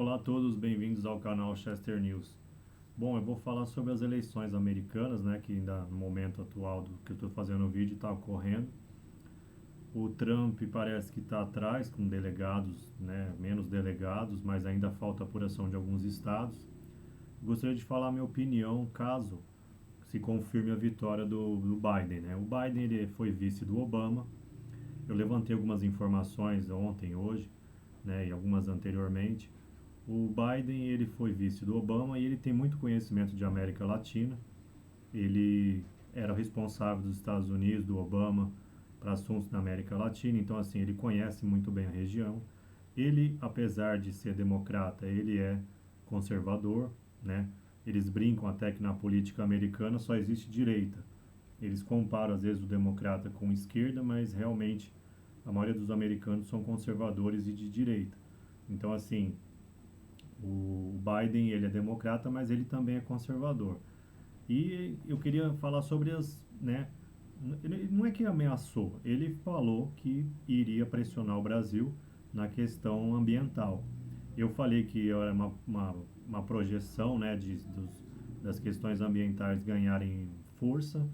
Olá a todos, bem-vindos ao canal Chester News. Bom, eu vou falar sobre as eleições americanas, né, que ainda no momento atual do que eu estou fazendo o vídeo está ocorrendo. O Trump parece que está atrás com delegados, né, menos delegados, mas ainda falta apuração de alguns estados. Gostaria de falar a minha opinião caso se confirme a vitória do Biden, né? O Biden ele foi vice do Obama. Eu levantei algumas informações ontem, hoje, né, e algumas anteriormente. O Biden ele foi vice do Obama e ele tem muito conhecimento de América Latina. Ele era responsável dos Estados Unidos, do Obama, para assuntos da América Latina, então assim, ele conhece muito bem a região. Ele, apesar de ser democrata, ele é conservador, né? Eles brincam até que na política americana só existe direita. Eles comparam às vezes o democrata com esquerda, mas realmente a maioria dos americanos são conservadores e de direita. Então assim, o Biden ele é democrata, mas ele também é conservador. E eu queria falar sobre as, né? Ele não é que ameaçou, ele falou que iria pressionar o Brasil na questão ambiental. Eu falei que era uma projeção, né, das questões ambientais ganharem força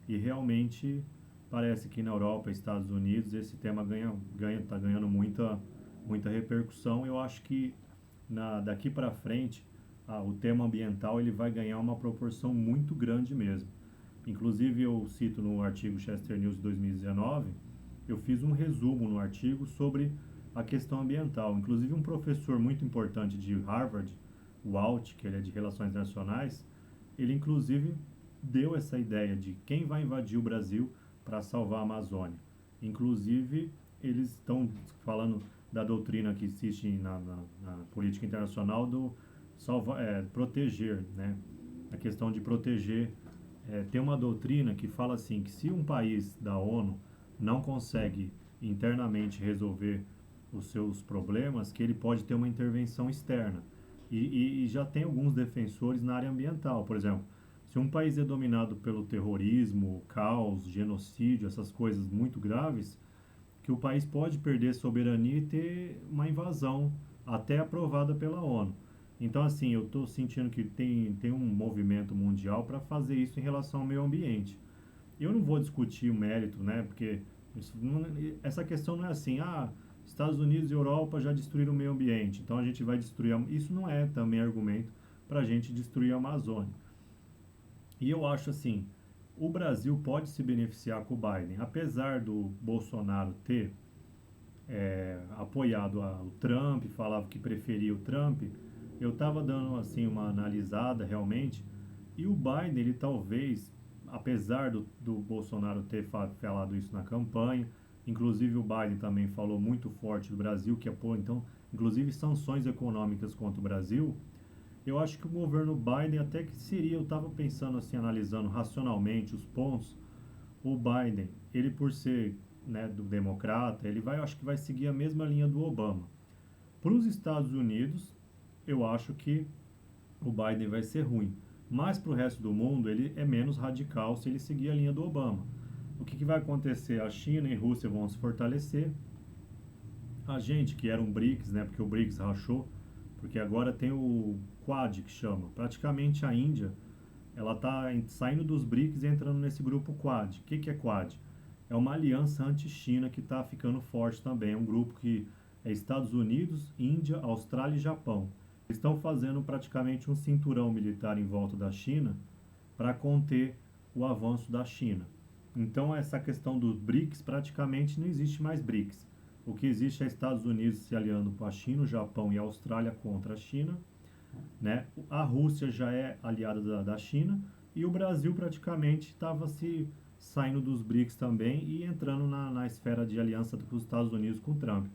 e realmente parece que na Europa, Estados Unidos, esse tema tá ganhando muita repercussão. Eu acho que daqui para frente, o tema ambiental ele vai ganhar uma proporção muito grande mesmo. Inclusive, eu cito no artigo Chester News 2019, eu fiz um resumo no artigo sobre a questão ambiental. Inclusive, um professor muito importante de Harvard, o Alt, que ele é de Relações Internacionais, ele inclusive deu essa ideia de quem vai invadir o Brasil para salvar a Amazônia. Inclusive, eles estão falando da doutrina que existe na política internacional do proteger, né? A questão de proteger. Tem uma doutrina que fala assim, que se um país da ONU não consegue internamente resolver os seus problemas, que ele pode ter uma intervenção externa. E já tem alguns defensores na área ambiental. Por exemplo, se um país é dominado pelo terrorismo, caos, genocídio, essas coisas muito graves, que o país pode perder soberania e ter uma invasão até aprovada pela ONU. Então, assim, eu estou sentindo que tem um movimento mundial para fazer isso em relação ao meio ambiente. Eu não vou discutir o mérito, né? Porque essa questão não é assim, Estados Unidos e Europa já destruíram o meio ambiente, então a gente vai destruir. Isso não é também argumento para a gente destruir a Amazônia. E eu acho assim, o Brasil pode se beneficiar com o Biden, apesar do Bolsonaro ter apoiado o Trump, falava que preferia o Trump. Eu estava dando assim uma analisada realmente, e o Biden ele talvez, apesar do Bolsonaro ter falado isso na campanha, inclusive o Biden também falou muito forte do Brasil que apoia então, inclusive sanções econômicas contra o Brasil. Eu acho que o governo Biden até que seria, eu estava pensando assim, analisando racionalmente os pontos, o Biden, ele por ser, né, do democrata, ele vai, eu acho que vai seguir a mesma linha do Obama. Para os Estados Unidos, eu acho que o Biden vai ser ruim, mas para o resto do mundo ele é menos radical se ele seguir a linha do Obama. O que vai acontecer? A China e a Rússia vão se fortalecer. A gente que era um BRICS, né, porque o BRICS rachou, porque agora tem o Quad que chama. Praticamente a Índia ela está saindo dos BRICS e entrando nesse grupo Quad. O que é Quad? É uma aliança anti-China que está ficando forte também. É um grupo que é Estados Unidos, Índia, Austrália e Japão. Estão fazendo praticamente um cinturão militar em volta da China para conter o avanço da China. Então essa questão dos BRICS praticamente não existe mais BRICS. O que existe é Estados Unidos se aliando com a China, o Japão e a Austrália contra a China, né? A Rússia já é aliada da China e o Brasil praticamente estava se saindo dos BRICS também e entrando na esfera de aliança com os Estados Unidos com o Trump.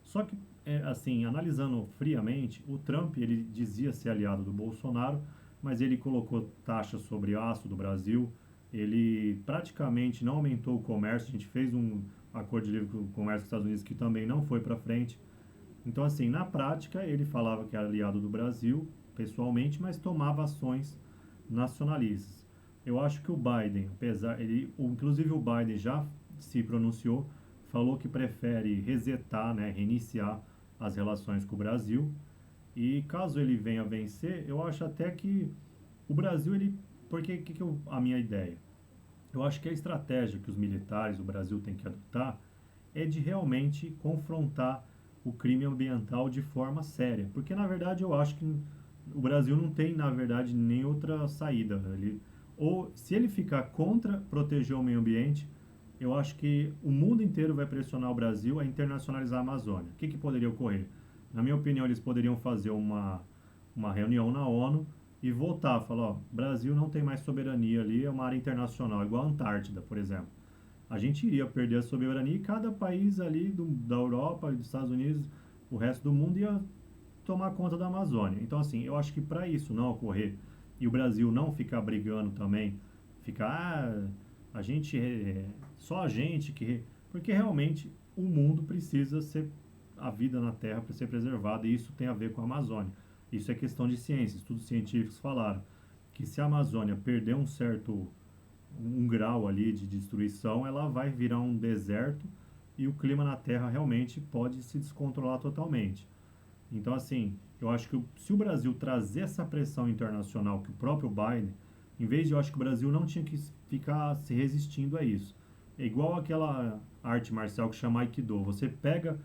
Só que, assim, analisando friamente, o Trump ele dizia ser aliado do Bolsonaro, mas ele colocou taxas sobre aço do Brasil, ele praticamente não aumentou o comércio, a gente fez um acordo de livre comércio com os Estados Unidos que também não foi para frente. Então, assim, na prática, ele falava que era aliado do Brasil, pessoalmente, mas tomava ações nacionalistas. Eu acho que o Biden, inclusive o Biden já se pronunciou, falou que prefere resetar, né, reiniciar as relações com o Brasil. E caso ele venha a vencer, eu acho até que o Brasil, ele. Porque a minha ideia? Eu acho que a estratégia que os militares, o Brasil tem que adotar é de realmente confrontar o crime ambiental de forma séria. Porque, na verdade, eu acho que o Brasil não tem, na verdade, nem outra saída. Ou, se ele ficar contra proteger o meio ambiente, eu acho que o mundo inteiro vai pressionar o Brasil a internacionalizar a Amazônia. O que poderia ocorrer? Na minha opinião, eles poderiam fazer uma reunião na ONU e voltar, falar, ó, Brasil não tem mais soberania ali, é uma área internacional, igual a Antártida, por exemplo. A gente iria perder a soberania e cada país ali da Europa e dos Estados Unidos, o resto do mundo ia tomar conta da Amazônia. Então, assim, eu acho que para isso não ocorrer e o Brasil não ficar brigando também, ficar, a gente, só a gente que. Porque realmente o mundo precisa ser, a vida na Terra para ser preservada e isso tem a ver com a Amazônia. Isso é questão de ciência, estudos científicos falaram que se a Amazônia perder um grau ali de destruição, ela vai virar um deserto e o clima na Terra realmente pode se descontrolar totalmente. Então, assim, eu acho que se o Brasil trazer essa pressão internacional que o próprio Biden, em vez de eu acho que o Brasil não tinha que ficar se resistindo a isso. É igual aquela arte marcial que chama Aikido. Você pega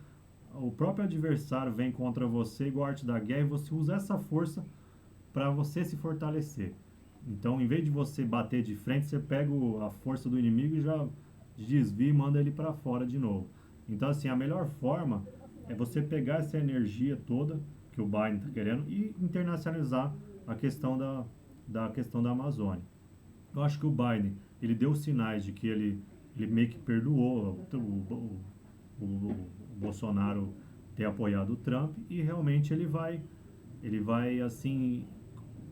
o próprio adversário vem contra você, igual a arte da guerra, e você usa essa força para você se fortalecer. Então, em vez de você bater de frente, você pega a força do inimigo e já desvia e manda ele para fora de novo. Então, assim, a melhor forma é você pegar essa energia toda que o Biden está querendo e internacionalizar a questão da questão da Amazônia. Eu acho que o Biden, ele deu sinais de que ele meio que perdoou o Bolsonaro ter apoiado o Trump e realmente ele vai assim,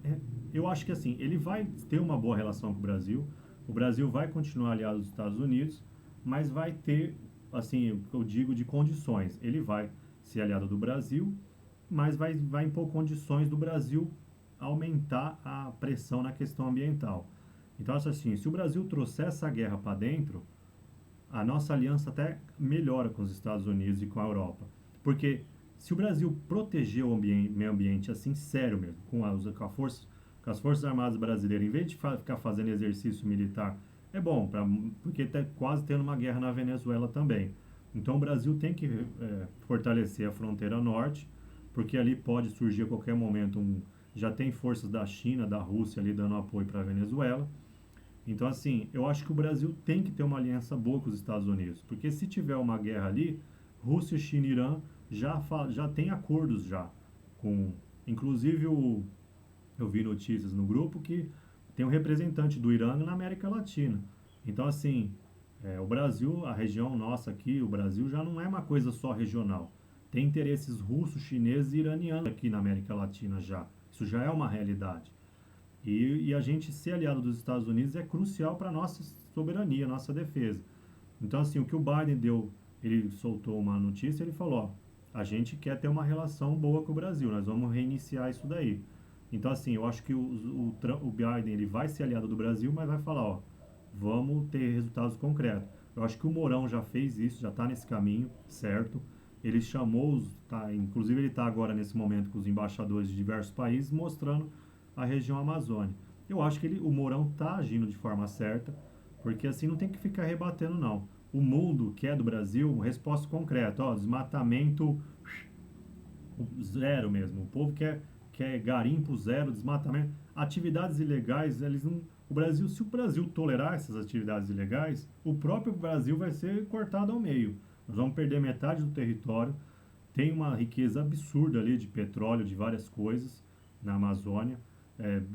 é, eu acho que assim, ele vai ter uma boa relação com o Brasil vai continuar aliado aos Estados Unidos, mas vai ter, assim, o que eu digo de condições, ele vai ser aliado do Brasil, mas vai impor condições do Brasil aumentar a pressão na questão ambiental. Então, acho assim, se o Brasil trouxer essa guerra para dentro, a nossa aliança até melhora com os Estados Unidos e com a Europa. Porque se o Brasil proteger o meio ambiente assim, sério mesmo, com as Forças Armadas Brasileiras, em vez de ficar fazendo exercício militar, é bom, porque está quase tendo uma guerra na Venezuela também. Então o Brasil tem que fortalecer a fronteira norte, porque ali pode surgir a qualquer momento já tem forças da China, da Rússia ali dando apoio para a Venezuela. Então, assim, eu acho que o Brasil tem que ter uma aliança boa com os Estados Unidos, porque se tiver uma guerra ali, Rússia, China e Irã já tem acordos já com, inclusive eu vi notícias no grupo que tem um representante do Irã na América Latina. Então, assim, o Brasil, a região nossa aqui, o Brasil já não é uma coisa só regional. Tem interesses russos, chineses e iranianos aqui na América Latina já. Isso já é uma realidade. E a gente ser aliado dos Estados Unidos é crucial para a nossa soberania, nossa defesa. Então, assim, o que o Biden deu, ele soltou uma notícia, ele falou, ó, a gente quer ter uma relação boa com o Brasil, nós vamos reiniciar isso daí. Então, assim, eu acho que o Biden, ele vai ser aliado do Brasil, mas vai falar, ó, vamos ter resultados concretos. Eu acho que o Mourão já fez isso, já está nesse caminho, certo? Ele chamou, inclusive ele está agora nesse momento com os embaixadores de diversos países, mostrando a região Amazônia. Eu acho que o Mourão está agindo de forma certa, porque assim não tem que ficar rebatendo, não. O mundo quer do Brasil resposta concreta, ó, desmatamento zero mesmo. O povo quer garimpo zero, desmatamento. Atividades ilegais, eles não. O Brasil, se o Brasil tolerar essas atividades ilegais, o próprio Brasil vai ser cortado ao meio. Nós vamos perder metade do território. Tem uma riqueza absurda ali de petróleo, de várias coisas na Amazônia,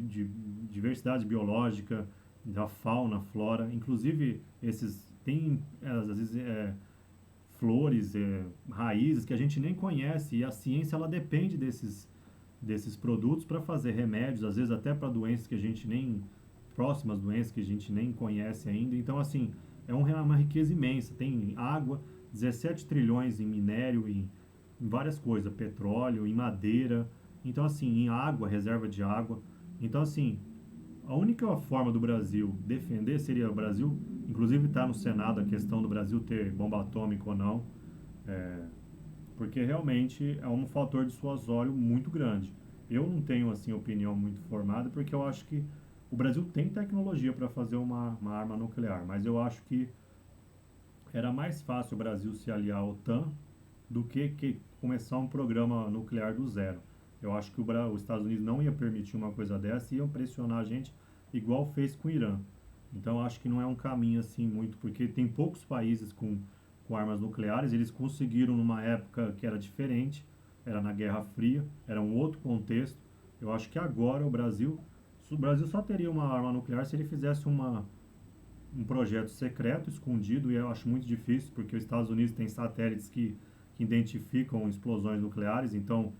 de diversidade biológica, da fauna, flora. Inclusive, tem, às vezes, flores, raízes que a gente nem conhece e a ciência ela depende desses produtos para fazer remédios, às vezes até para doenças que a gente nem próximas doenças que a gente nem conhece ainda. Então, assim, é uma riqueza imensa. Tem água, 17 trilhões em minério, em várias coisas, petróleo, em madeira. Então, assim, em água, reserva de água. Então, assim, a única forma do Brasil defender seria o Brasil, inclusive está no Senado a questão do Brasil ter bomba atômica ou não, porque realmente é um fator dissuasório muito grande. Eu não tenho assim opinião muito formada, porque eu acho que o Brasil tem tecnologia para fazer uma arma nuclear, mas eu acho que era mais fácil o Brasil se aliar à OTAN do que começar um programa nuclear do zero. Eu acho que os Estados Unidos não ia permitir uma coisa dessa e iam pressionar a gente igual fez com o Irã. Então eu acho que não é um caminho assim muito, porque tem poucos países com armas nucleares, eles conseguiram numa época que era diferente, era na Guerra Fria, era um outro contexto. Eu acho que agora o Brasil só teria uma arma nuclear se ele fizesse um projeto secreto, escondido, e eu acho muito difícil, porque os Estados Unidos têm satélites que identificam explosões nucleares, então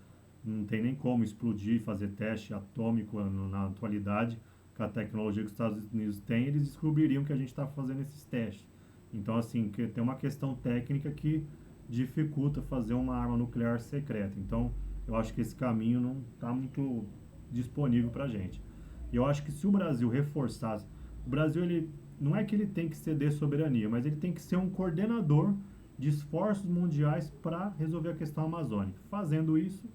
não tem nem como explodir, fazer teste atômico na atualidade. Com a tecnologia que os Estados Unidos têm, eles descobririam que a gente está fazendo esses testes. Então, assim, que tem uma questão técnica que dificulta fazer uma arma nuclear secreta. Então, eu acho que esse caminho não está muito disponível para a gente. E eu acho que se o Brasil reforçasse, o Brasil ele não é que ele tem que ceder soberania, mas ele tem que ser um coordenador de esforços mundiais para resolver a questão amazônica. Fazendo isso,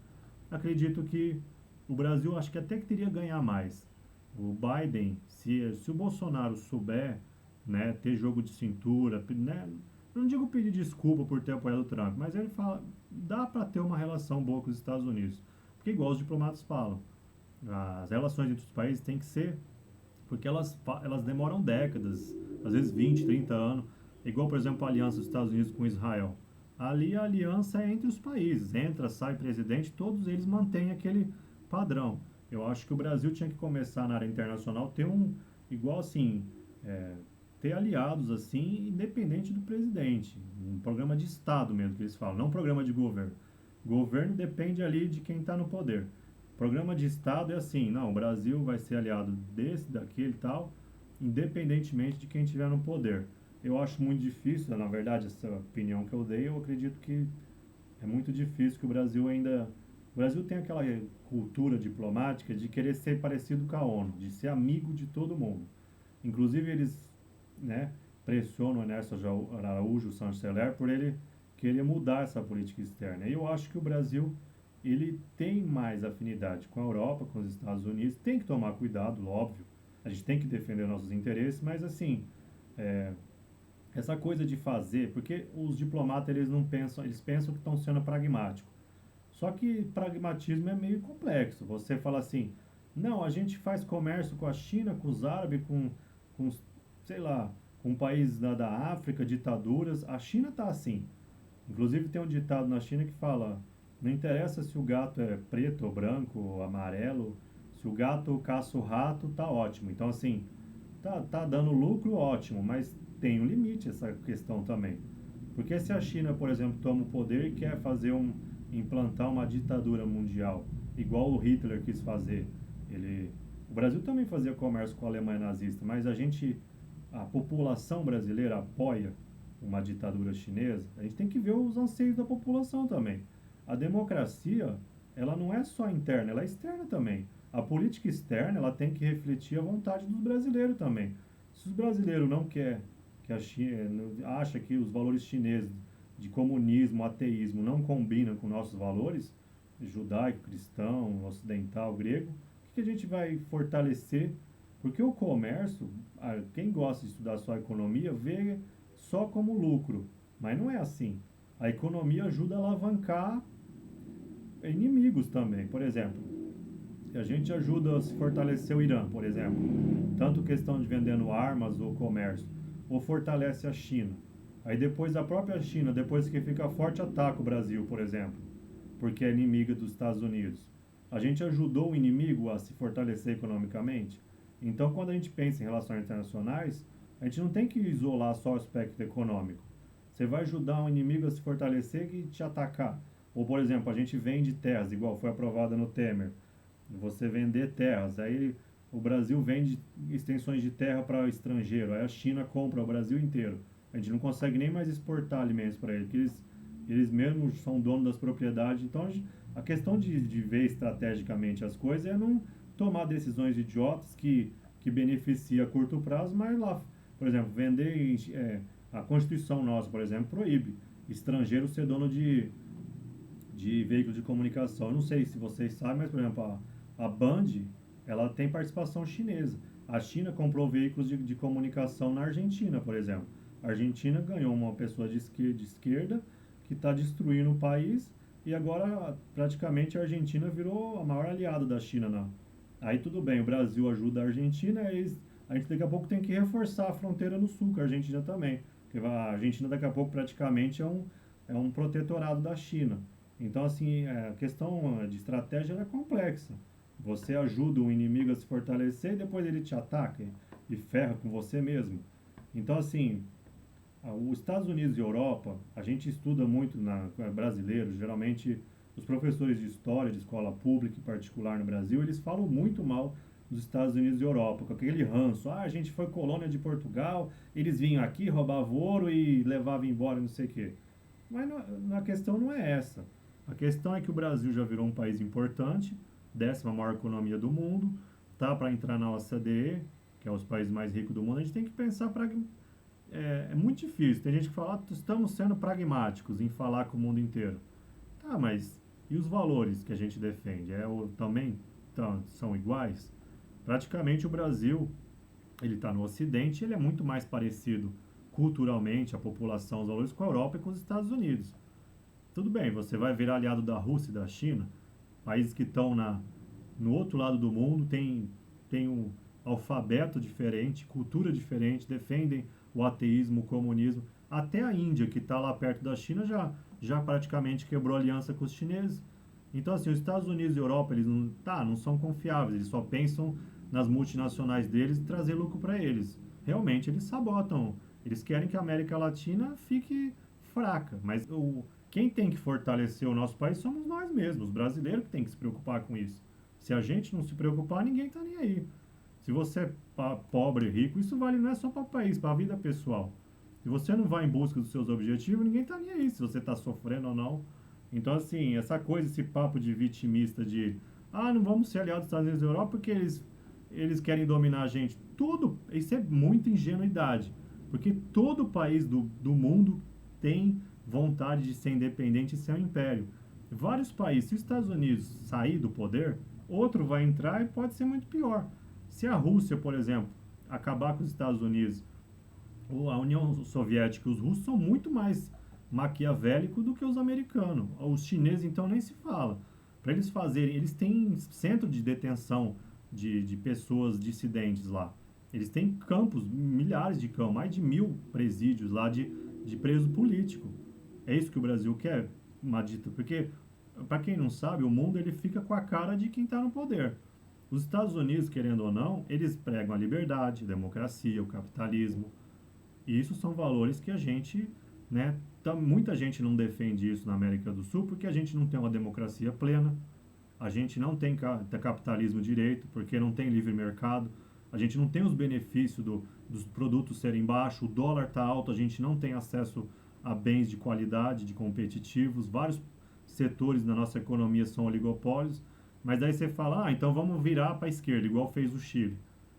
acredito que o Brasil acho que até que teria ganhar mais. O Biden, se o Bolsonaro souber, né, ter jogo de cintura, né, não digo pedir desculpa por ter apoiado o Trump, mas ele fala, dá para ter uma relação boa com os Estados Unidos. Porque igual os diplomatas falam, as relações entre os países têm que ser, porque elas demoram décadas, às vezes 20, 30 anos, igual, por exemplo, a aliança dos Estados Unidos com Israel. Ali a aliança é entre os países, entra, sai presidente, todos eles mantêm aquele padrão. Eu acho que o Brasil tinha que começar na área internacional ter igual assim, é, ter aliados assim, independente do presidente. Um programa de Estado mesmo que eles falam, não um programa de governo. Governo depende ali de quem está no poder. Programa de Estado é assim, não, o Brasil vai ser aliado desse, daquele e tal, independentemente de quem estiver no poder. Eu acho muito difícil, na verdade, essa opinião que eu dei, eu acredito que é muito difícil que o Brasil ainda... O Brasil tem aquela cultura diplomática de querer ser parecido com a ONU, de ser amigo de todo mundo. Inclusive, eles, né, pressionam o Ernesto Araújo, o chanceler, por ele querer mudar essa política externa. E eu acho que o Brasil ele tem mais afinidade com a Europa, com os Estados Unidos, tem que tomar cuidado, óbvio, a gente tem que defender nossos interesses, mas assim, é, essa coisa de fazer, porque os diplomatas eles não pensam, eles pensam que estão sendo pragmáticos. Só que pragmatismo é meio complexo. Você fala assim, não, a gente faz comércio com a China, com os árabes, com sei lá, com países da África, ditaduras. A China está assim. Inclusive tem um ditado na China que fala, não interessa se o gato é preto ou branco ou amarelo, se o gato caça o rato, tá ótimo. Então assim, tá dando lucro, ótimo, mas tem um limite essa questão também. Porque se a China, por exemplo, toma o poder e quer implantar uma ditadura mundial, igual o Hitler quis fazer, o Brasil também fazia comércio com a Alemanha nazista, mas a população brasileira apoia uma ditadura chinesa. A gente tem que ver os anseios da população também. A democracia, ela não é só interna, ela é externa também. A política externa, ela tem que refletir a vontade dos brasileiros também. Se os brasileiros não quer que a China acha que os valores chineses de comunismo, ateísmo não combinam com nossos valores judaico, cristão, ocidental, grego, o que a gente vai fortalecer? Porque o comércio, quem gosta de estudar só a economia, vê só como lucro, mas não é assim. A economia ajuda a alavancar inimigos também. Por exemplo, a gente ajuda a se fortalecer o Irã, por exemplo, tanto questão de vendendo armas ou comércio, ou fortalece a China. Aí depois a própria China, depois que fica forte, ataca o Brasil, por exemplo, porque é inimiga dos Estados Unidos. A gente ajudou o inimigo a se fortalecer economicamente. Então, quando a gente pensa em relações internacionais, a gente não tem que isolar só o aspecto econômico. Você vai ajudar um inimigo a se fortalecer e te atacar. Ou, por exemplo, a gente vende terras, igual foi aprovada no Temer. Você vender terras. Aí o Brasil vende extensões de terra para o estrangeiro. Aí a China compra o Brasil inteiro. A gente não consegue nem mais exportar alimentos para eles, porque eles mesmos são donos das propriedades. Então, a questão de ver estrategicamente as coisas é não tomar decisões idiotas que beneficia a curto prazo, mas lá, por exemplo, vender... a Constituição nossa, por exemplo, proíbe estrangeiro ser dono de veículos de comunicação. Eu não sei se vocês sabem, mas, por exemplo, a Band, ela tem participação chinesa. A China comprou veículos de comunicação na Argentina, por exemplo. A Argentina ganhou uma pessoa de esquerda que está destruindo o país e agora praticamente a Argentina virou a maior aliada da China. Aí tudo bem, o Brasil ajuda a Argentina, a gente daqui a pouco tem que reforçar a fronteira no sul, com a Argentina também. Porque a Argentina daqui a pouco praticamente é um protetorado da China. Então, assim, a questão de estratégia é complexa. Você ajuda o inimigo a se fortalecer e depois ele te ataca e ferra com você mesmo. Então, assim, os Estados Unidos e Europa, a gente estuda muito brasileiros, geralmente os professores de história de escola pública e particular no Brasil, eles falam muito mal dos Estados Unidos e Europa, com aquele ranço. A gente foi colônia de Portugal, eles vinham aqui, roubavam ouro e levavam embora, não sei o quê. Mas a questão não é essa. A questão é que o Brasil já virou um país importante, 10ª maior economia do mundo, tá para entrar na OCDE, que é os países mais ricos do mundo. A gente tem que pensar é muito difícil. Tem gente que fala, estamos sendo pragmáticos em falar com o mundo inteiro. Tá, mas e os valores que a gente defende? Também são iguais? Praticamente o Brasil, ele está no Ocidente, ele é muito mais parecido culturalmente, a população, os valores com a Europa e com os Estados Unidos. Tudo bem, você vai virar aliado da Rússia e da China, países que estão no outro lado do mundo, tem um alfabeto diferente, cultura diferente, defendem o ateísmo, o comunismo. Até a Índia, que está lá perto da China, já praticamente quebrou aliança com os chineses. Então, assim, os Estados Unidos e a Europa, eles não são confiáveis, eles só pensam nas multinacionais deles e trazer lucro para eles. Realmente, eles sabotam. Eles querem que a América Latina fique fraca, mas quem tem que fortalecer o nosso país somos nós mesmos, os brasileiros que tem que se preocupar com isso. Se a gente não se preocupar, ninguém está nem aí. Se você é pobre, rico, isso vale não é só para o país, para a vida pessoal. Se você não vai em busca dos seus objetivos, ninguém está nem aí se você está sofrendo ou não. Então, assim, essa coisa, esse papo de vitimista não vamos ser aliados dos Estados Unidos e da Europa porque eles querem dominar a gente. Isso é muita ingenuidade. Porque todo país do mundo tem vontade de ser independente e ser um império. Vários países, se os Estados Unidos sair do poder, outro vai entrar e pode ser muito pior. Se a Rússia, por exemplo, acabar com os Estados Unidos, ou a União Soviética, os russos são muito mais maquiavélicos do que os americanos. Os chineses, então, nem se fala. Para eles fazerem, eles têm centro de detenção de pessoas dissidentes lá. Eles têm campos, milhares de campos, mais de 1000 presídios lá de preso político. É isso que o Brasil quer? Porque, para quem não sabe, o mundo ele fica com a cara de quem está no poder. Os Estados Unidos, querendo ou não, eles pregam a liberdade, a democracia, o capitalismo. E isso são valores que a gente, né, muita gente não defende isso na América do Sul porque a gente não tem uma democracia plena, a gente não tem capitalismo direito porque não tem livre mercado, a gente não tem os benefícios dos produtos serem baixos, o dólar está alto, a gente não tem acesso a bens de qualidade, de competitivos, vários setores da nossa economia são oligopólios, mas aí você fala, então vamos virar para a esquerda, igual fez o Chile.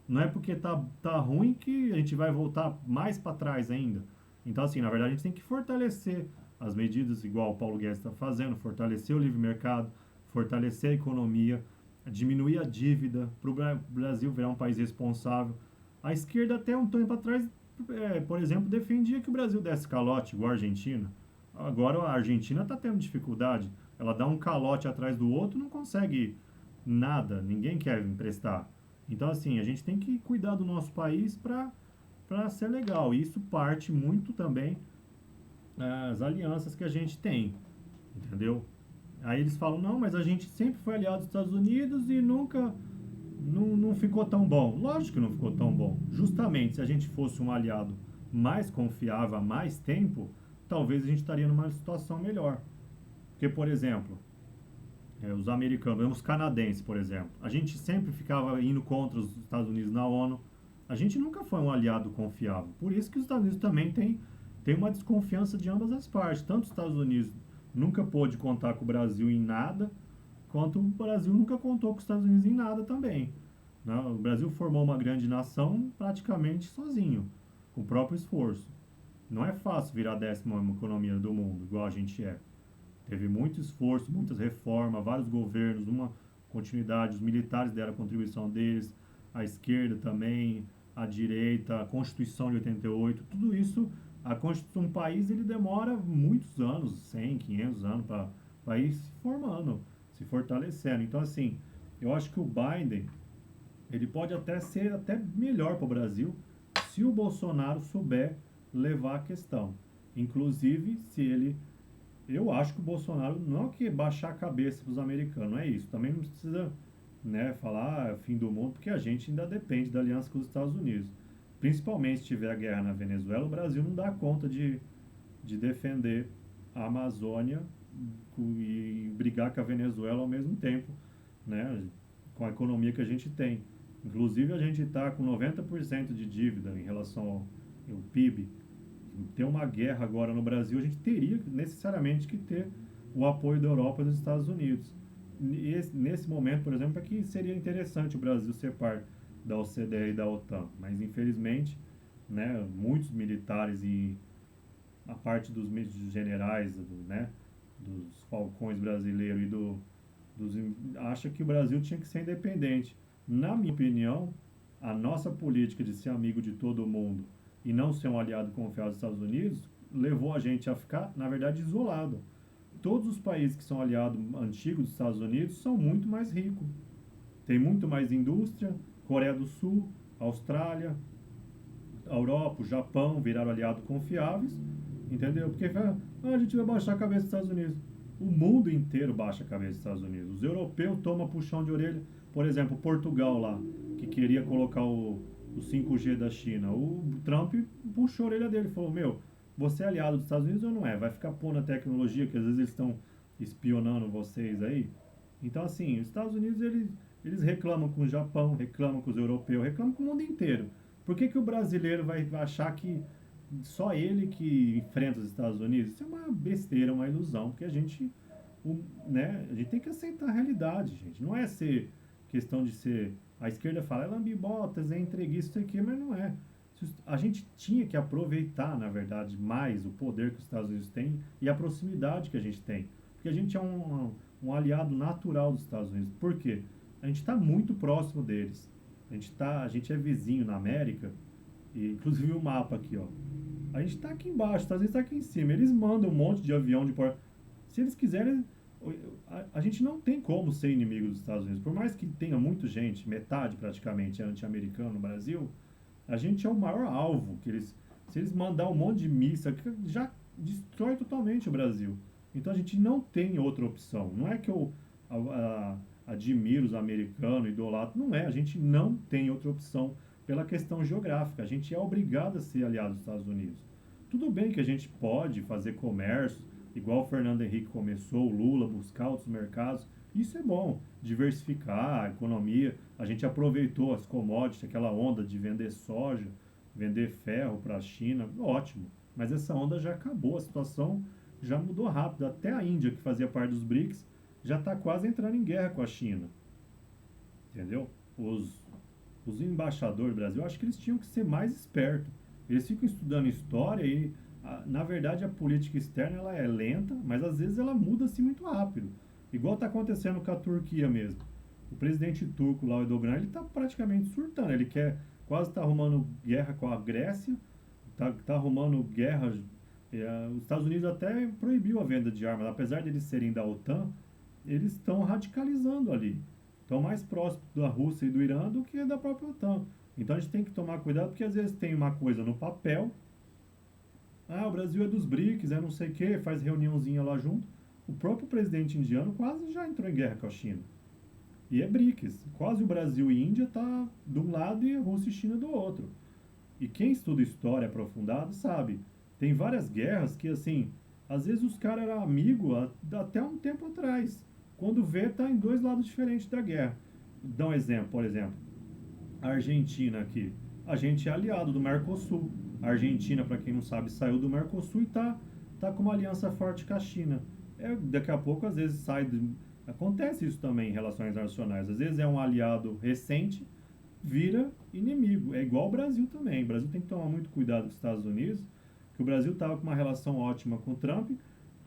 Não é porque tá ruim que a gente vai voltar mais para trás ainda. Então, assim, na verdade, a gente tem que fortalecer as medidas, igual o Paulo Guedes está fazendo, fortalecer o livre mercado, fortalecer a economia, diminuir a dívida, para o Brasil virar um país responsável. A esquerda, até um tempo atrás, por exemplo, defendia que o Brasil desse calote, igual a Argentina. Agora a Argentina está tendo dificuldade. Ela dá um calote atrás do outro, não consegue nada, ninguém quer emprestar. Então, assim, a gente tem que cuidar do nosso país para ser legal. E isso parte muito também das alianças que a gente tem, entendeu? Aí eles falam, não, mas a gente sempre foi aliado dos Estados Unidos e nunca não ficou tão bom. Lógico que não ficou tão bom. Justamente, se a gente fosse um aliado mais confiável há mais tempo, talvez a gente estaria numa situação melhor. Porque, por exemplo, os americanos, os canadenses, por exemplo, a gente sempre ficava indo contra os Estados Unidos na ONU. A gente nunca foi um aliado confiável. Por isso que os Estados Unidos também tem uma desconfiança de ambas as partes. Tanto os Estados Unidos nunca pôde contar com o Brasil em nada, quanto o Brasil nunca contou com os Estados Unidos em nada também. Né? O Brasil formou uma grande nação praticamente sozinho, com o próprio esforço. Não é fácil virar a 10ª economia do mundo, igual a gente é. Teve muito esforço, muitas reformas, vários governos, uma continuidade, os militares deram a contribuição deles, a esquerda também, a direita, a Constituição de 88, tudo isso, a Constituição, um país ele demora muitos anos, 100, 500 anos para ir se formando, se fortalecendo. Então assim, eu acho que o Biden, ele pode até ser até melhor para o Brasil se o Bolsonaro souber levar a questão. Inclusive, se ele eu acho que o Bolsonaro não é que baixar a cabeça para os americanos, não é isso. Também não precisa, né, falar fim do mundo, porque a gente ainda depende da aliança com os Estados Unidos. Principalmente se tiver a guerra na Venezuela, o Brasil não dá conta de defender a Amazônia e brigar com a Venezuela ao mesmo tempo, né, com a economia que a gente tem. Inclusive, a gente está com 90% de dívida em relação ao PIB. Ter uma guerra agora no Brasil, a gente teria necessariamente que ter o apoio da Europa e dos Estados Unidos. Nesse momento, por exemplo, é que seria interessante o Brasil ser parte da OCDE e da OTAN, mas infelizmente, né, muitos militares e a parte dos generais, né, dos falcões brasileiros e acha que o Brasil tinha que ser independente. Na minha opinião, a nossa política de ser amigo de todo mundo e não ser um aliado confiável dos Estados Unidos levou a gente a ficar, na verdade, isolado. Todos os países que são aliados antigos dos Estados Unidos são muito mais ricos. Tem muito mais indústria. Coreia do Sul, Austrália, a Europa, o Japão viraram aliados confiáveis, entendeu? Porque a gente vai baixar a cabeça dos Estados Unidos. O mundo inteiro baixa a cabeça dos Estados Unidos. Os europeus tomam puxão de orelha. Por exemplo, Portugal lá, que queria colocar o 5G da China. O Trump puxou a orelha dele e falou, meu, você é aliado dos Estados Unidos ou não é? Vai ficar pondo a tecnologia que às vezes eles estão espionando vocês aí? Então, assim, os Estados Unidos, eles reclamam com o Japão, reclamam com os europeus, reclamam com o mundo inteiro. Por que, que o brasileiro vai achar que só ele que enfrenta os Estados Unidos? Isso é uma besteira, uma ilusão, porque né, a gente tem que aceitar a realidade, gente. Não é ser questão de ser... A esquerda fala, é lambibotas, é entreguista, isso aqui, mas não é. A gente tinha que aproveitar, na verdade, mais o poder que os Estados Unidos têm e a proximidade que a gente tem. Porque a gente é um aliado natural dos Estados Unidos. Por quê? A gente está muito próximo deles. A gente é vizinho na América, e inclusive o mapa aqui, ó. A gente está aqui embaixo, os Estados Unidos está aqui em cima. Eles mandam um monte de avião de porta. Se eles quiserem, a gente não tem como ser inimigo dos Estados Unidos. Por mais que tenha muita gente, metade praticamente é anti-americano no Brasil, a gente é o maior alvo. Se eles mandar um monte de míssil, já destrói totalmente o Brasil. Então a gente não tem outra opção. Não é que eu admiro os americanos, idolatro. Não é. A gente não tem outra opção pela questão geográfica. A gente é obrigado a ser aliado dos Estados Unidos. Tudo bem que a gente pode fazer comércio, igual o Fernando Henrique começou, o Lula, buscar outros mercados. Isso é bom, diversificar a economia. A gente aproveitou as commodities, aquela onda de vender soja, vender ferro para a China, ótimo. Mas essa onda já acabou, a situação já mudou rápido. Até a Índia, que fazia parte dos BRICS, já está quase entrando em guerra com a China. Entendeu? Os embaixadores do Brasil, eu acho que eles tinham que ser mais espertos. Eles ficam estudando história e, na verdade, a política externa ela é lenta, mas às vezes ela muda-se muito rápido. Igual está acontecendo com a Turquia mesmo. O presidente turco lá, o Erdogan, ele está praticamente surtando. Ele quase está arrumando guerra com a Grécia, está arrumando guerra. Os Estados Unidos até proibiu a venda de armas. Apesar de eles serem da OTAN, eles estão radicalizando ali. Estão mais próximos da Rússia e do Irã do que da própria OTAN. Então a gente tem que tomar cuidado, porque às vezes tem uma coisa no papel. O Brasil é dos BRICS, é não sei o quê, faz reuniãozinha lá junto. O próprio presidente indiano quase já entrou em guerra com a China. E é BRICS. Quase o Brasil e Índia tá de um lado e a Rússia e China do outro. E quem estuda história aprofundado sabe. Tem várias guerras que, assim, às vezes os caras eram amigos até um tempo atrás. Quando vê, tá em dois lados diferentes da guerra. Dá um exemplo, por exemplo. A Argentina aqui. A gente é aliado do Mercosul. A Argentina, para quem não sabe, saiu do Mercosul e tá com uma aliança forte com a China. Daqui a pouco, às vezes, acontece isso também em relações internacionais. Às vezes é um aliado recente, vira inimigo. É igual o Brasil também. O Brasil tem que tomar muito cuidado com os Estados Unidos, que o Brasil estava com uma relação ótima com o Trump,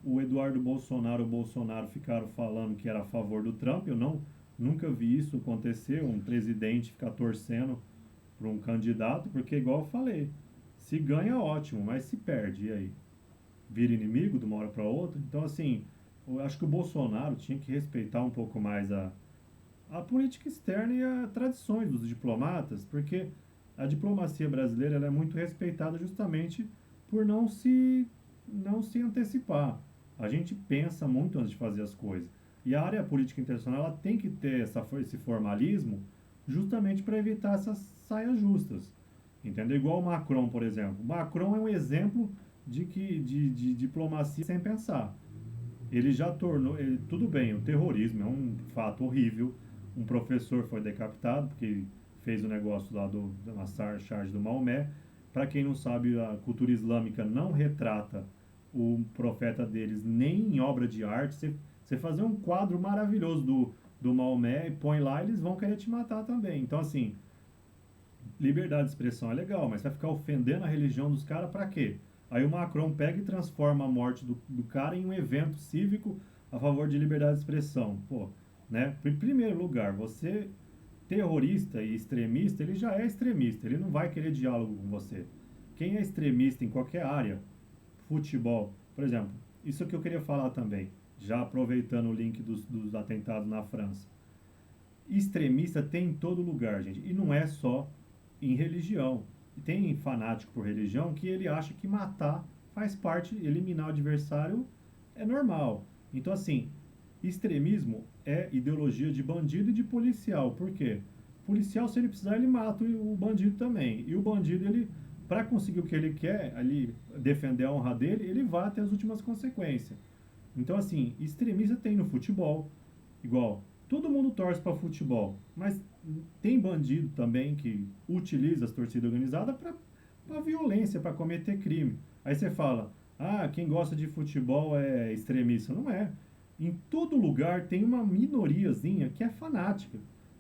o Eduardo Bolsonaro, o Bolsonaro ficaram falando que era a favor do Trump. Eu nunca vi isso acontecer, um presidente ficar torcendo para um candidato, porque igual eu falei, se ganha ótimo, mas se perde, e aí? Vira inimigo de uma hora para outra? Então, assim, eu acho que o Bolsonaro tinha que respeitar um pouco mais a política externa e as tradições dos diplomatas, porque a diplomacia brasileira ela é muito respeitada justamente por não se antecipar. A gente pensa muito antes de fazer as coisas. E a área política internacional ela tem que ter esse formalismo justamente para evitar essas saias justas. Entendeu? Igual o Macron, por exemplo. O Macron é um exemplo de diplomacia sem pensar. Ele já tornou. Tudo bem, o terrorismo é um fato horrível. Um professor foi decapitado porque fez o negócio lá da charge do Maomé. Para quem não sabe, a cultura islâmica não retrata o profeta deles nem em obra de arte. Você fazer um quadro maravilhoso do Maomé e põe lá, eles vão querer te matar também. Então, assim, liberdade de expressão é legal, mas vai ficar ofendendo a religião dos caras para quê? Aí o Macron pega e transforma a morte do cara em um evento cívico a favor de liberdade de expressão. Pô, né? Em primeiro lugar, você terrorista e extremista, ele já é extremista, ele não vai querer diálogo com você. Quem é extremista em qualquer área, futebol, por exemplo, isso que eu queria falar também, já aproveitando o link dos atentados na França. Extremista tem em todo lugar, gente, e não é só em religião. Tem fanático por religião que ele acha que matar faz parte, eliminar o adversário é normal. Então, assim, extremismo é ideologia de bandido e de policial. Por quê? Policial, se ele precisar, ele mata o bandido também. E o bandido, ele, para conseguir o que ele quer, ali, defender a honra dele, ele vai até as últimas consequências. Então, assim, extremista tem no futebol, igual, todo mundo torce para futebol, mas tem bandido também que utiliza as torcidas organizadas para violência, para cometer crime. Aí você fala, quem gosta de futebol é extremista. Não é. Em todo lugar tem uma minoriazinha que é fanática.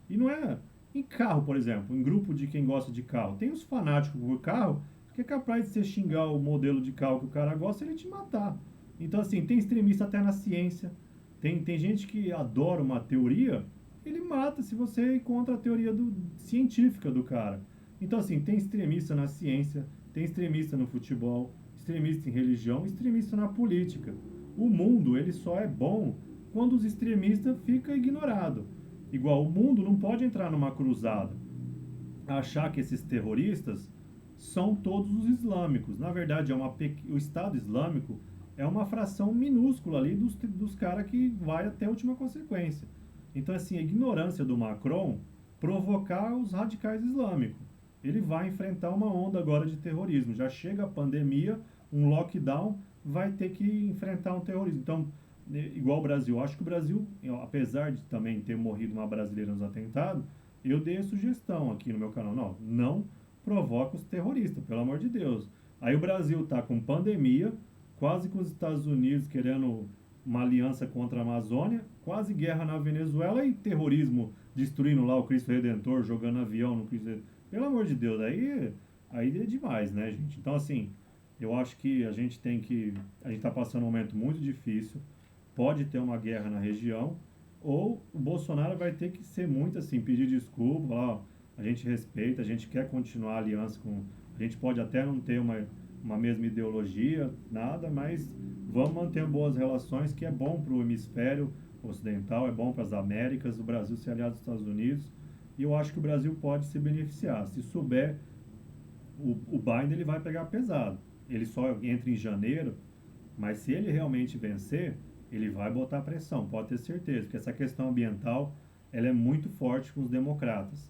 E não é em carro, por exemplo, em grupo de quem gosta de carro. Tem os fanáticos por carro que é capaz de você xingar o modelo de carro que o cara gosta e ele te matar. Então, assim, tem extremista até na ciência. Tem gente que adora uma teoria, ele mata se você encontra a teoria científica do cara. Então, assim, tem extremista na ciência, tem extremista no futebol, extremista em religião, extremista na política. O mundo, ele só é bom quando os extremistas ficam ignorados. Igual, o mundo não pode entrar numa cruzada, achar que esses terroristas são todos os islâmicos. Na verdade, o Estado Islâmico é uma fração minúscula ali dos caras que vai até a última consequência. Então, assim, a ignorância do Macron provocar os radicais islâmicos. Ele vai enfrentar uma onda agora de terrorismo. Já chega a pandemia, um lockdown, vai ter que enfrentar um terrorismo. Então, igual o Brasil, acho que o Brasil, apesar de também ter morrido uma brasileira nos atentados, eu dei a sugestão aqui no meu canal, não provoca os terroristas, pelo amor de Deus. Aí o Brasil está com pandemia, quase com os Estados Unidos querendo uma aliança contra a Amazônia, quase guerra na Venezuela e terrorismo destruindo lá o Cristo Redentor, jogando avião no Cristo Redentor. Pelo amor de Deus, aí é demais, né, gente? Então, assim, eu acho que a gente está passando um momento muito difícil, pode ter uma guerra na região, ou o Bolsonaro vai ter que ser muito assim, pedir desculpa, falar, ó, a gente respeita, a gente quer continuar a aliança com. A gente pode até não ter uma mesma ideologia, nada, mas vamos manter boas relações, que é bom para o hemisfério ocidental, é bom para as Américas, o Brasil se aliar aos Estados Unidos, e eu acho que o Brasil pode se beneficiar. Se souber, o Biden ele vai pegar pesado. Ele só entra em janeiro, mas se ele realmente vencer, ele vai botar pressão, pode ter certeza, porque essa questão ambiental ela é muito forte com os democratas.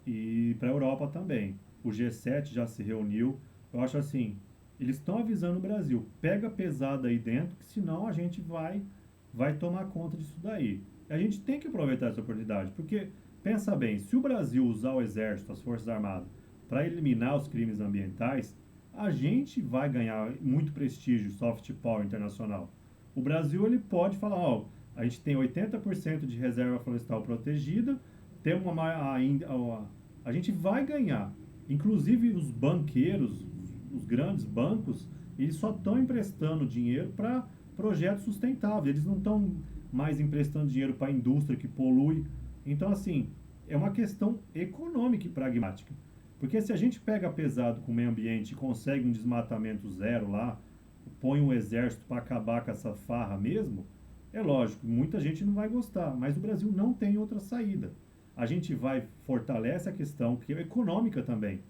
E para a Europa também. O G7 já se reuniu. Eu acho assim, eles estão avisando o Brasil, pega pesado aí dentro, que senão a gente vai tomar conta disso daí. E a gente tem que aproveitar essa oportunidade, porque pensa bem, se o Brasil usar o exército, as forças armadas, para eliminar os crimes ambientais, a gente vai ganhar muito prestígio, soft power internacional. O Brasil ele pode falar, ó, a gente tem 80% de reserva florestal protegida, tem a gente vai ganhar. Inclusive os banqueiros, os grandes bancos, eles só estão emprestando dinheiro para projeto sustentável. Eles não estão mais emprestando dinheiro para a indústria que polui. Então, assim, é uma questão econômica e pragmática. Porque se a gente pega pesado com o meio ambiente e consegue um desmatamento zero lá, põe um exército para acabar com essa farra mesmo, é lógico, muita gente não vai gostar, mas o Brasil não tem outra saída. A gente vai, fortalece a questão que é econômica também.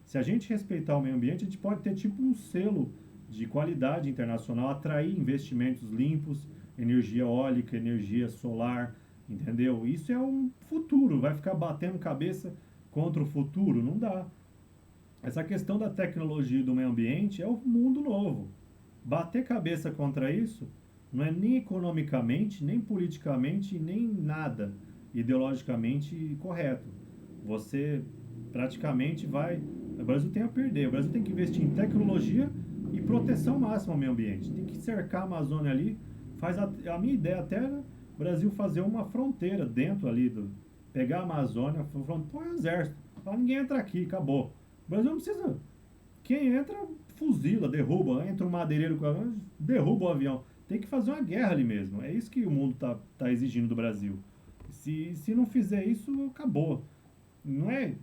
Se a gente respeitar o meio ambiente, a gente pode ter tipo um selo de qualidade internacional, atrair investimentos limpos, energia eólica, energia solar, entendeu? Isso é um futuro, vai ficar batendo cabeça contra o futuro? Não dá. Essa questão da tecnologia e do meio ambiente é o mundo novo. Bater cabeça contra isso não é nem economicamente, nem politicamente, nem nada ideologicamente correto. Você praticamente vai. O Brasil tem a perder. O Brasil tem que investir em tecnologia e proteção máxima ao meio ambiente. Tem que cercar a Amazônia ali. Faz a minha ideia até era o Brasil fazer uma fronteira dentro ali do. Pegar a Amazônia, põe o exército. Fala, ninguém entra aqui, acabou. O Brasil não precisa. Quem entra, fuzila, derruba. Entra um madeireiro com a. Derruba o avião. Tem que fazer uma guerra ali mesmo. É isso que o mundo tá exigindo do Brasil. Se não fizer isso, acabou. Não é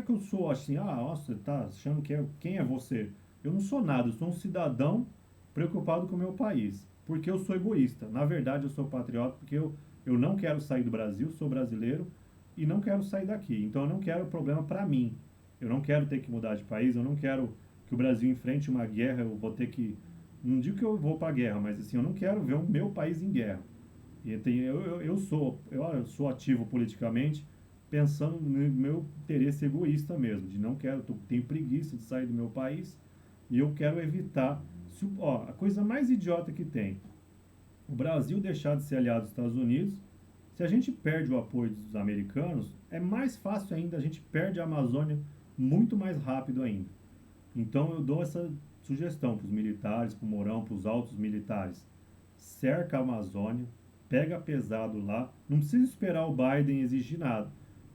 que eu sou assim, nossa, tá achando que quem é você? Eu não sou nada, eu sou um cidadão preocupado com o meu país. Porque eu sou egoísta. Na verdade, eu sou patriota porque eu não quero sair do Brasil, sou brasileiro e não quero sair daqui. Então eu não quero problema para mim. Eu não quero ter que mudar de país, eu não quero que o Brasil enfrente uma guerra, eu vou ter que. Não digo que eu vou para a guerra, mas assim, eu não quero ver o meu país em guerra. E eu sou ativo politicamente pensando no meu interesse egoísta mesmo, de não quero, tenho preguiça de sair do meu país e eu quero evitar. A coisa mais idiota que tem, o Brasil deixar de ser aliado dos Estados Unidos, se a gente perde o apoio dos americanos, é mais fácil ainda, a gente perde a Amazônia muito mais rápido ainda. Então eu dou essa sugestão para os militares, para o Mourão, para os altos militares. Cerca a Amazônia, pega pesado lá, não precisa esperar o Biden exigir nada.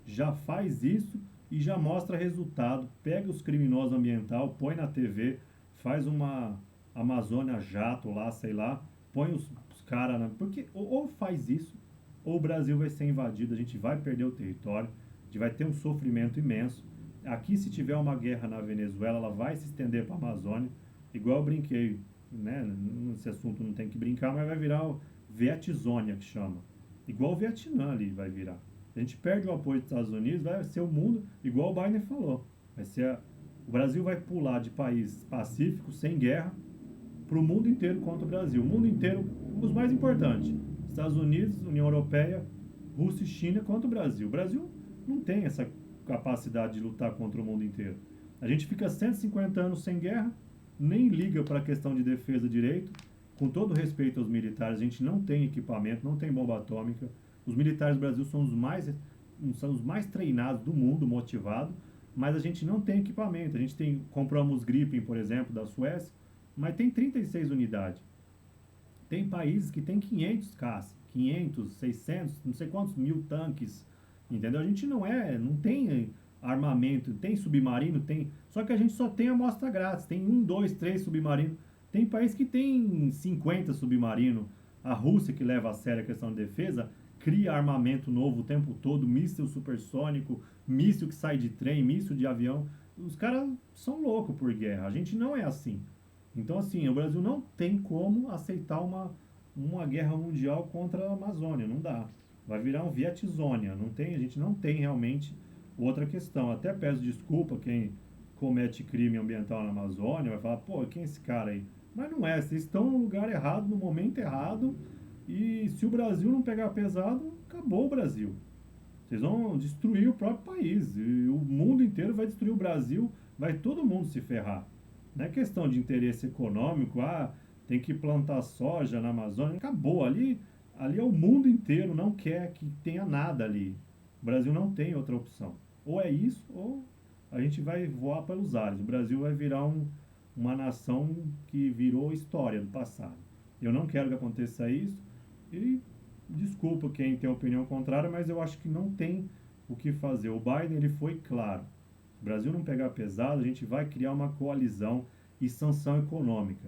Já faz isso e já mostra resultado. Pega os criminosos ambientais, põe na TV, faz uma Amazônia jato lá, sei lá, põe os caras na. Porque ou faz isso, ou o Brasil vai ser invadido, a gente vai perder o território, a gente vai ter um sofrimento imenso. Aqui, se tiver uma guerra na Venezuela, ela vai se estender para a Amazônia, igual eu brinquei, né? Nesse assunto não tem que brincar, mas vai virar o Vietzônia, que chama. Igual o Vietnã ali vai virar. A gente perde o apoio dos Estados Unidos, vai ser o mundo, igual o Biden falou. O Brasil vai pular de país pacífico, sem guerra, para o mundo inteiro contra o Brasil. O mundo inteiro, os mais importantes. Estados Unidos, União Europeia, Rússia e China contra o Brasil. O Brasil não tem essa capacidade de lutar contra o mundo inteiro. A gente fica 150 anos sem guerra, nem liga para a questão de defesa direito. Com todo respeito aos militares, a gente não tem equipamento, não tem bomba atômica. Os militares do Brasil são os mais treinados do mundo, motivados, mas a gente não tem equipamento. Compramos Gripen, por exemplo, da Suécia, mas tem 36 unidades. Tem países que tem 500 caças, 500, 600, não sei quantos mil tanques, entendeu? A gente não tem armamento, tem submarino, tem. Só que a gente só tem amostra grátis, tem 1, 2, 3 submarinos. Tem país que tem 50 submarinos. A Rússia, que leva a sério a questão de defesa, cria armamento novo o tempo todo, míssil supersônico, míssil que sai de trem, míssil de avião. Os caras são loucos por guerra. A gente não é assim. Então, assim, o Brasil não tem como aceitar uma guerra mundial contra a Amazônia. Não dá. Vai virar um Vietzônia. A gente não tem realmente outra questão. Até peço desculpa quem comete crime ambiental na Amazônia, vai falar, pô, quem é esse cara aí? Mas não é, vocês estão no lugar errado, no momento errado, e se o Brasil não pegar pesado, acabou o Brasil. Vocês vão destruir o próprio país, e o mundo inteiro vai destruir o Brasil, vai todo mundo se ferrar. Não é questão de interesse econômico, tem que plantar soja na Amazônia, acabou, ali é o mundo inteiro, não quer que tenha nada ali. O Brasil não tem outra opção. Ou é isso, ou a gente vai voar pelos ares. O Brasil vai virar uma nação que virou história do passado. Eu não quero que aconteça isso e desculpa quem tem opinião contrária, mas eu acho que não tem o que fazer. O Biden ele foi claro. Se o Brasil não pegar pesado, a gente vai criar uma coalizão e sanção econômica.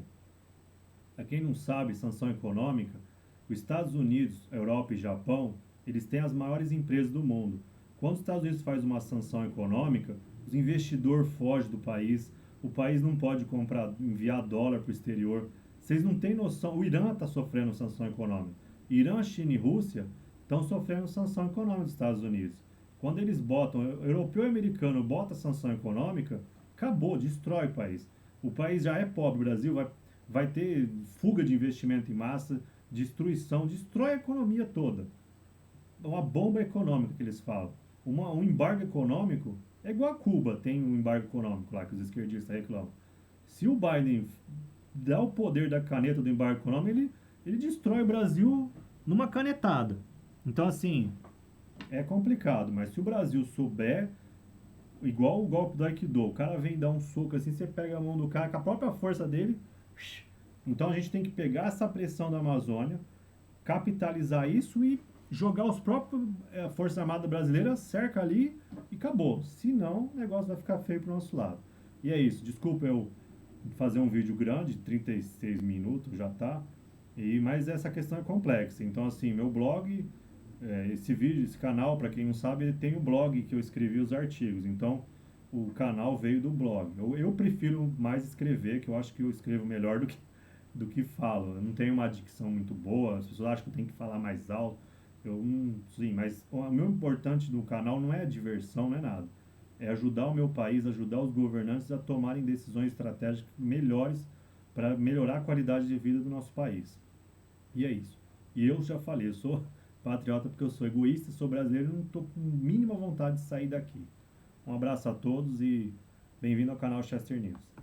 Para quem não sabe, sanção econômica, os Estados Unidos, Europa e Japão, eles têm as maiores empresas do mundo. Quando os Estados Unidos faz uma sanção econômica, os investidores fogem do país, o país não pode comprar, enviar dólar para o exterior. Vocês não têm noção, o Irã está sofrendo sanção econômica. Irã, China e Rússia estão sofrendo sanção econômica dos Estados Unidos. Quando eles botam, europeu e americano bota sanção econômica, acabou, destrói o país. O país já é pobre, o Brasil vai ter fuga de investimento em massa, destruição, destrói a economia toda. É uma bomba econômica que eles falam. Um embargo econômico é igual a Cuba, tem um embargo econômico lá que os esquerdistas reclamam. Se o Biden dá o poder da caneta do embargo econômico, ele destrói o Brasil numa canetada. Então, assim, é complicado, mas se o Brasil souber, igual o golpe do Aikido, o cara vem dar um soco assim, você pega a mão do cara com a própria força dele. Então a gente tem que pegar essa pressão da Amazônia, capitalizar isso e jogar os próprios Força Armada Brasileira, cerca ali e acabou. Senão o negócio vai ficar feio pro nosso lado. E é isso. Desculpa eu fazer um vídeo grande, 36 minutos já tá. Mas essa questão é complexa. Então, assim, meu blog, esse vídeo, esse canal, para quem não sabe, ele tem o blog que eu escrevi os artigos. Então, o canal veio do blog. Eu prefiro mais escrever, que eu acho que eu escrevo melhor do que falo. Eu não tenho uma dicção muito boa, as pessoas acham que eu tenho que falar mais alto. Eu não, sim, mas o meu importante do canal não é a diversão, não é nada. É ajudar o meu país, ajudar os governantes a tomarem decisões estratégicas melhores para melhorar a qualidade de vida do nosso país. E é isso. E eu já falei, eu sou patriota porque eu sou egoísta, sou brasileiro e não estou com mínima vontade de sair daqui. Um abraço a todos e bem-vindo ao canal Chester News.